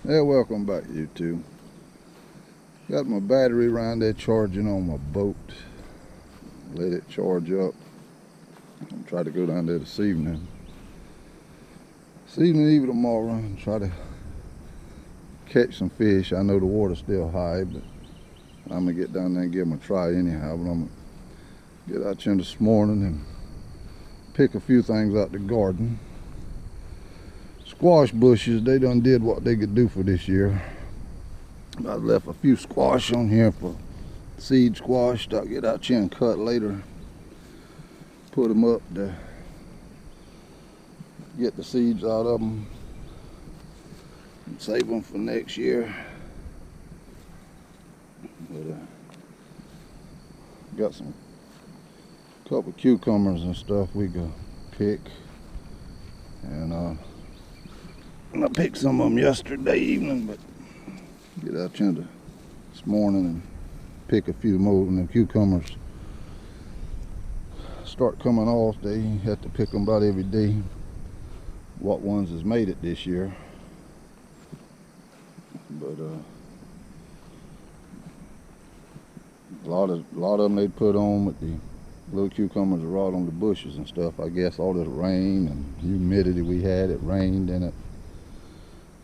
Yeah, welcome back, YouTube. Got my battery around there charging on my boat. Let it charge up. I'm trying to go down there this evening. Even tomorrow, and try to catch some fish. I know the water's still high, but I'm gonna get down there and give them a try anyhow. But I'm gonna get out here this morning and pick a few things out the garden. Squash bushes, they done did what they could do for this year. I left a few squash on here for seed squash. I'll get out here and cut later. Put them up to get the seeds out of them and save them for next year. But got some couple cucumbers and stuff we could pick, and I picked some of them yesterday evening, but get out here this morning and pick a few more. And the cucumbers start coming off, they have to pick them about every day. What ones has made it this year, but a lot of them they put on with the little cucumbers are right on the bushes and stuff. I guess all this rain and humidity we had, it rained and it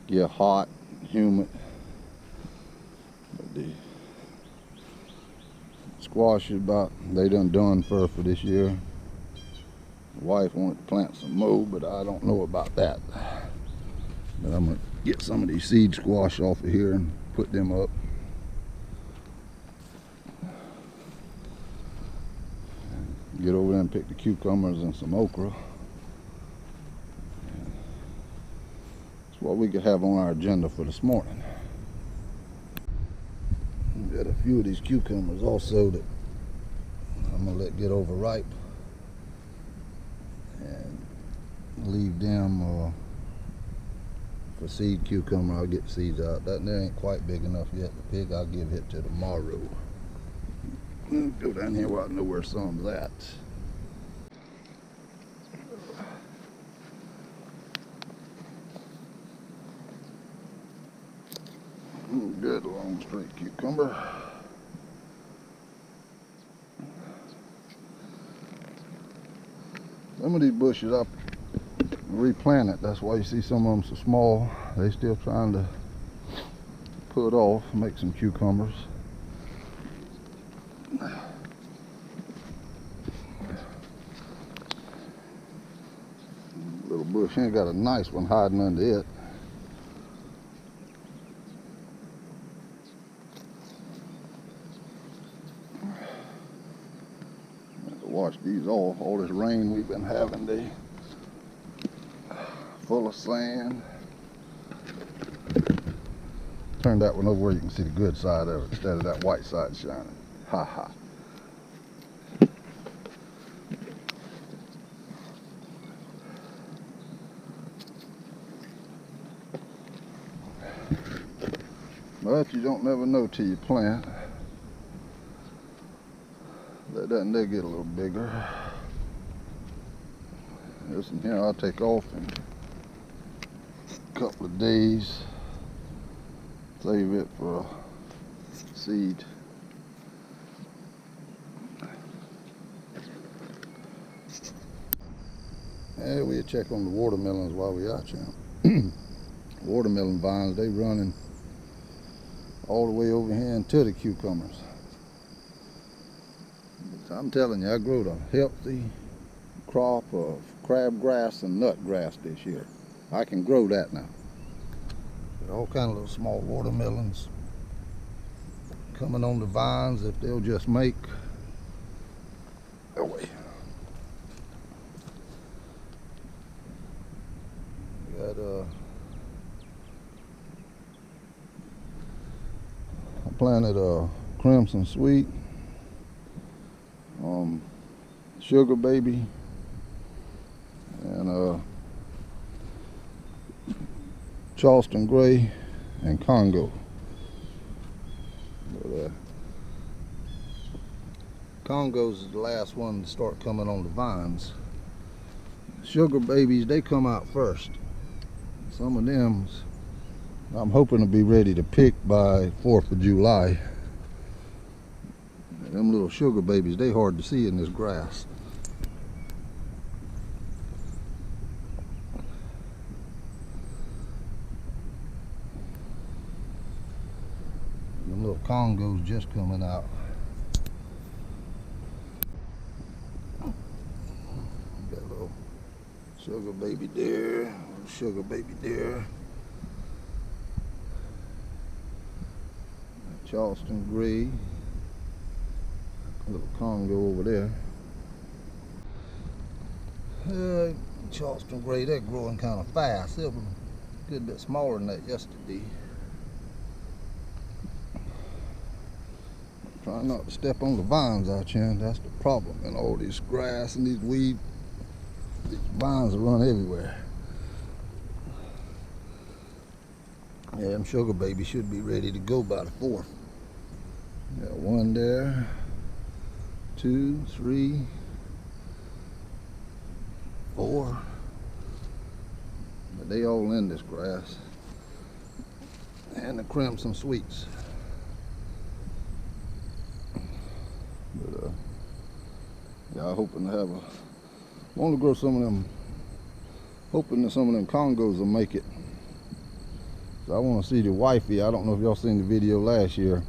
get hot, humid. But the squash is about, they done for this year. The wife wanted to plant some more, but I don't know about that. But I'm gonna get some of these seed squash off of here and put them up. Get over there and pick the cucumbers and some okra. That's what we could have on our agenda for this morning. Got a few of these cucumbers also that I'm gonna let get overripe and leave them for seed cucumber. I'll get the seeds out. That there ain't quite big enough yet to pick. I'll give it to tomorrow. Go down here where I know where some's at. Good long straight cucumber. Some of these bushes I replanted. That's why you see some of them so small. They still trying to put off, make some cucumbers. Little bush ain't got a nice one hiding under it. Wash these off. All this rain we've been having, they full of sand. Turn that one over where you can see the good side of it instead of that white side shining. Ha ha. But you don't never know till you plant. Let that and they get a little bigger. This one here I'll take off in a couple of days. Save it for seed. And we'll check on the watermelons while we out here. Watermelon vines, they running all the way over here into the cucumbers. I'm telling you, I grew a healthy crop of crabgrass and nutgrass this year. I can grow that now. Got all kind of little small watermelons coming on the vines if they'll just make their way. Got I planted a crimson sweet. Sugar baby and Charleston gray and Congo. But, Congos is the last one to start coming on the vines. Sugar babies, they come out first. Some of them I'm hoping to be ready to pick by 4th of July. Them little sugar babies, they hard to see in this grass. Them little Congos just coming out. Got a little sugar baby there, sugar baby there. Charleston gray, a little Congo over there. Charleston gray, they're growing kind of fast. They were a good bit smaller than that yesterday. Trying not to step on the vines out here. That's the problem. And all this grass and these weeds, these vines run everywhere. Yeah, them sugar babies should be ready to go by the 4th. Got one there, 2, 3, 4. But they all in this grass. And the crimson sweets. But yeah, I'm hoping to have want to grow some of them, hoping that some of them Congos will make it. So I want to see the wifey. I don't know if y'all seen the video last year.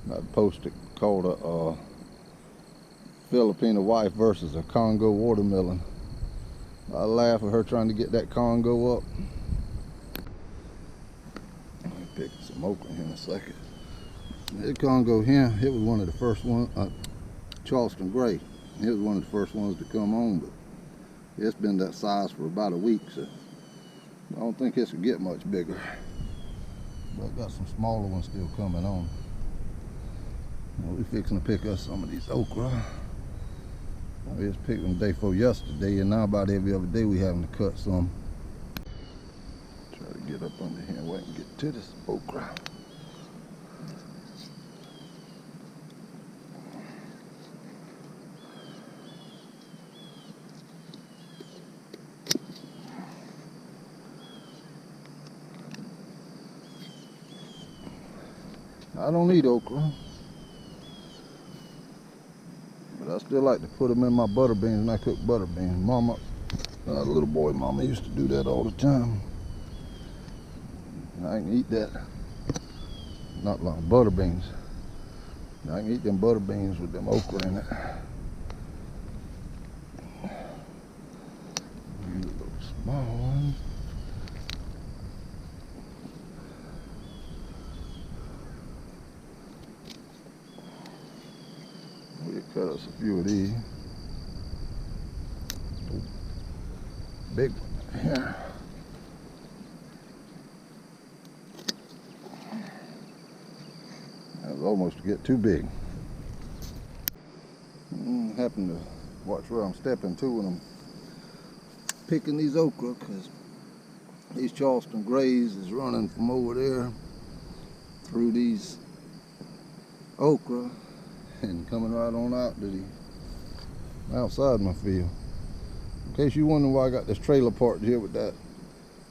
I posted called a Filipino wife versus a Congo watermelon. I laugh at her trying to get that Congo up. I'll pick some okra here in a second. That Congo here, it was one of the first ones, Charleston gray. It was one of the first ones to come on, but it's been that size for about a week, so I don't think this will get much bigger. But I got some smaller ones still coming on. We're fixing to pick us some of these okra. We just picked them the day before yesterday, and now about every other day we having to cut some. Try to get up under here where I can get to this okra. I don't eat okra, but I still like to put them in my butter beans when I cook butter beans. Mama, little boy mama used to do that all the time. I can eat that, not like butter beans. I can eat them butter beans with them okra in it. These little small ones. We'll cut us a few of these. Big one here. That was almost to get too big. Happen to watch where I'm stepping to when I'm picking these okra, because these Charleston grays is running from over there through these okra and coming right on out to the outside my field. In case you wonder why I got this trailer parked here with that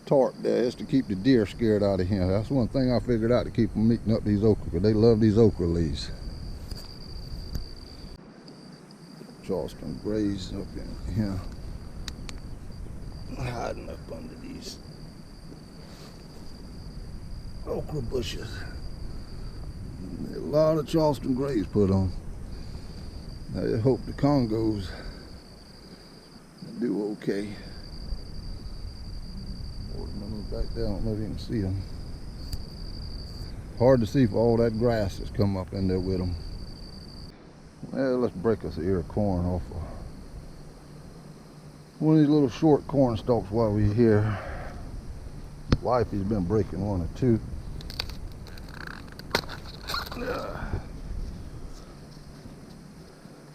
tarp there, it's to keep the deer scared out of here. That's one thing I figured out to keep them eating up these okra, because they love these okra leaves. Charleston grays up in here, hiding up under these okra bushes. A lot of Charleston grays put on. I just hope the Congos do okay. Watermelons back there, I don't know if you can see them. Hard to see for all that grass that's come up in there with them. Well, let's break us an ear of corn off of one of these little short corn stalks while we're here. Wifey's been breaking one or two.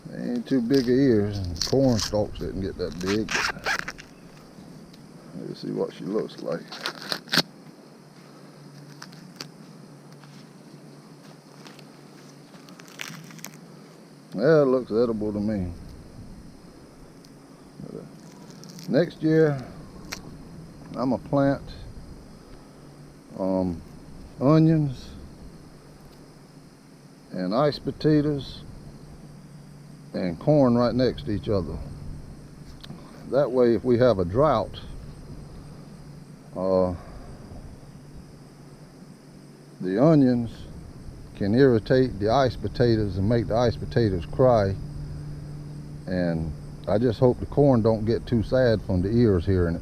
They ain't too big of ears, and corn stalks didn't get that big. Let's see what she looks like. Yeah, it looks edible to me. Next year, I'm gonna plant onions, and iced potatoes, and corn right next to each other. That way, if we have a drought, the onions can irritate the iced potatoes and make the iced potatoes cry. And I just hope the corn don't get too sad from the ears hearing it.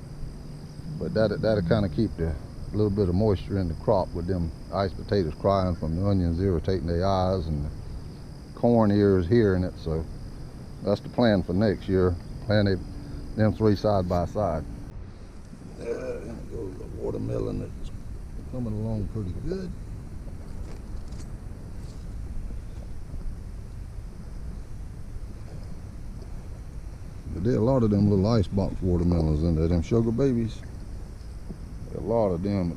But that'll kind of keep the little bit of moisture in the crop with them iced potatoes crying from the onions irritating their eyes and the corn ears hearing it. So that's the plan for next year. Plant them three side by side. There goes the watermelon that's coming along pretty good. But there are a lot of them little icebox watermelons in there, them sugar babies. A lot of them,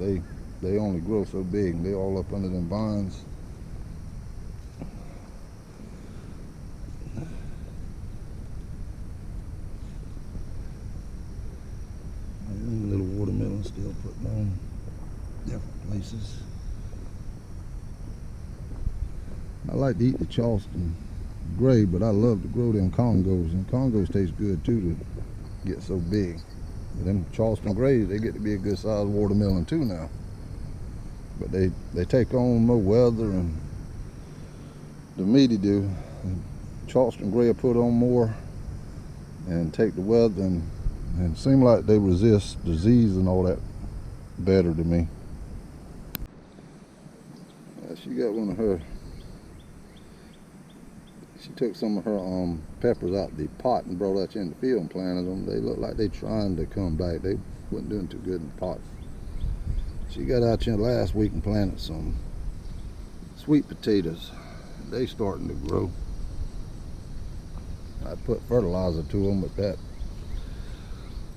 they only grow so big, and they all up under them vines. And little watermelons still putting on different places. I like to eat the Charleston gray, but I love to grow them Congos, and Congos taste good too to get so big. But them Charleston grays, they get to be a good sized watermelon too now. But they take on more weather and the meaty do. And Charleston gray will put on more and take the weather and seem like they resist disease and all that better to me. She got one of her. She took some of her peppers out the pot and brought that in the field and planted them. They look like they trying to come back. They wasn't doing too good in the pot. She got out here last week and planted some sweet potatoes. They starting to grow. I put fertilizer to them with that.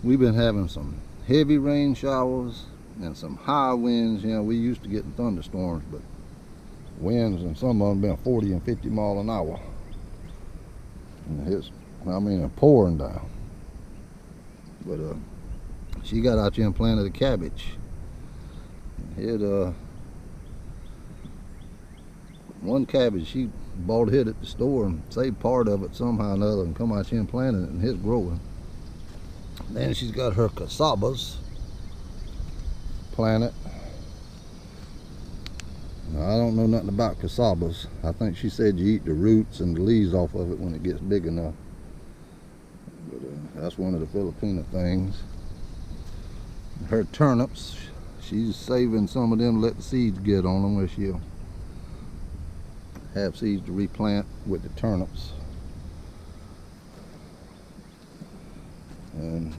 We've been having some heavy rain showers and some high winds. You know, we used to get thunderstorms, but winds and some of them been 40 and 50 miles an hour. And it's, I mean, pouring down. But she got out here and planted a cabbage. It one cabbage she bought it at the store and saved part of it somehow or another and come out here and planted it, and it's growing. Then she's got her cassavas planted. Now, I don't know nothing about cassavas. I think she said you eat the roots and the leaves off of it when it gets big enough. But that's one of the Filipino things. Her turnips, she's saving some of them to let the seeds get on them, where she'll have seeds to replant with the turnips. And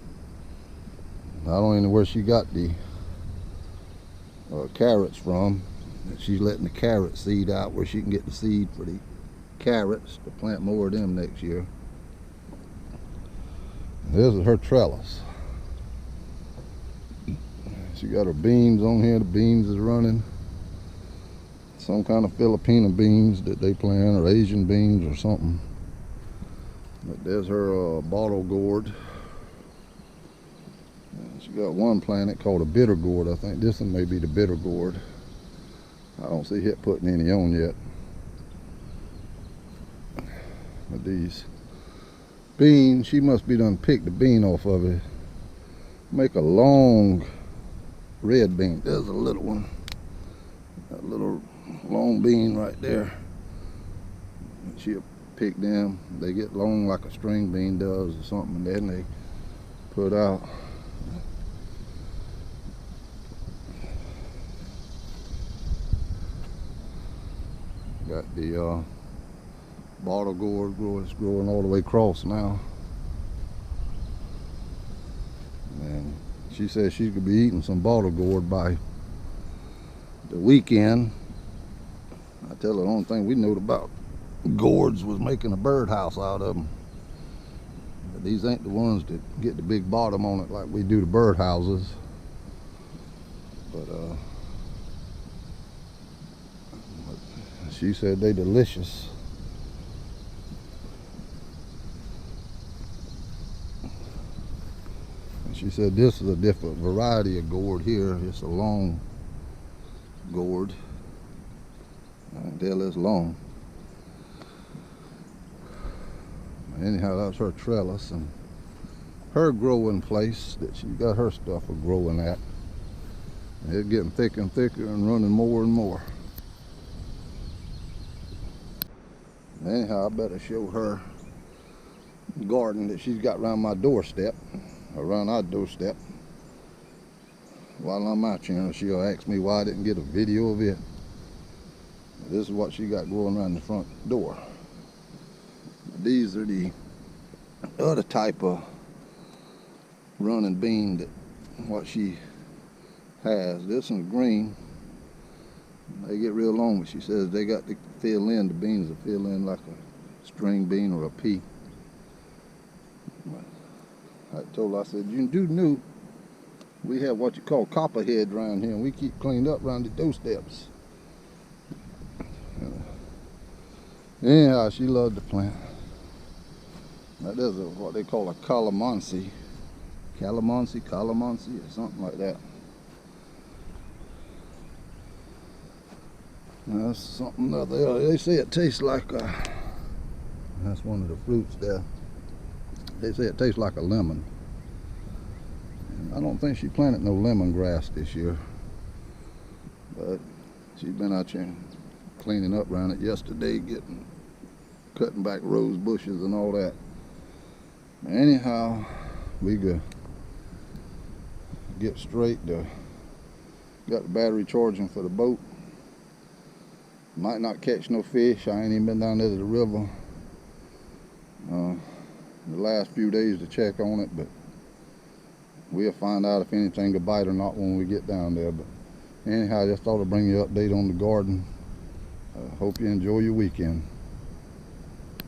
I don't even know where she got the carrots from. She's letting the carrot seed out where she can get the seed for the carrots to plant more of them next year. This is her trellis. She got her beans on here. The beans is running. Some kind of Filipino beans that they plant, or Asian beans or something. But there's her bottle gourd. And she got one planted called a bitter gourd. I think this one may be the bitter gourd. I don't see it putting any on yet. But these beans, she must be done picked the bean off of it. Make a long red bean. There's a little one. That little long bean right there. She'll pick them. They get long like a string bean does or something, and then they put out. Got the bottle gourd growing all the way across now. And she says she could be eating some bottle gourd by the weekend. I tell her the only thing we knew about gourds was making a birdhouse out of them. But these ain't the ones that get the big bottom on it like we do the birdhouses. But she said they delicious. And she said this is a different variety of gourd here. It's a long gourd. I can tell it's long. Anyhow, that's her trellis and her growing place that she got her stuff growing at. It's getting thicker and thicker and running more and more. Anyhow, I better show her garden that she's got around my doorstep, around our doorstep. While I'm out here, she'll ask me why I didn't get a video of it. This is what she got growing around the front door. These are the other type of running bean that what she has. This one's green. They get real long, but she says they got to fill in, the beans will fill in like a string bean or a pea. I told her, I said, you do know we have what you call copperhead around here, and we keep cleaned up around the doorsteps. Anyhow, she loved the plant. That is what they call a calamansi. Calamansi, or something like that. That's something other. They say it tastes like that's one of the fruits there. They say it tastes like a lemon. And I don't think she planted no lemongrass this year, but she's been out here cleaning up around it yesterday, cutting back rose bushes and all that. Anyhow, we go get straight to got the battery charging for the boat. Might not catch no fish. I ain't even been down there to the river the last few days to check on it, but we'll find out if anything will bite or not when we get down there. But anyhow, I just thought I'd bring you an update on the garden. Hope you enjoy your weekend.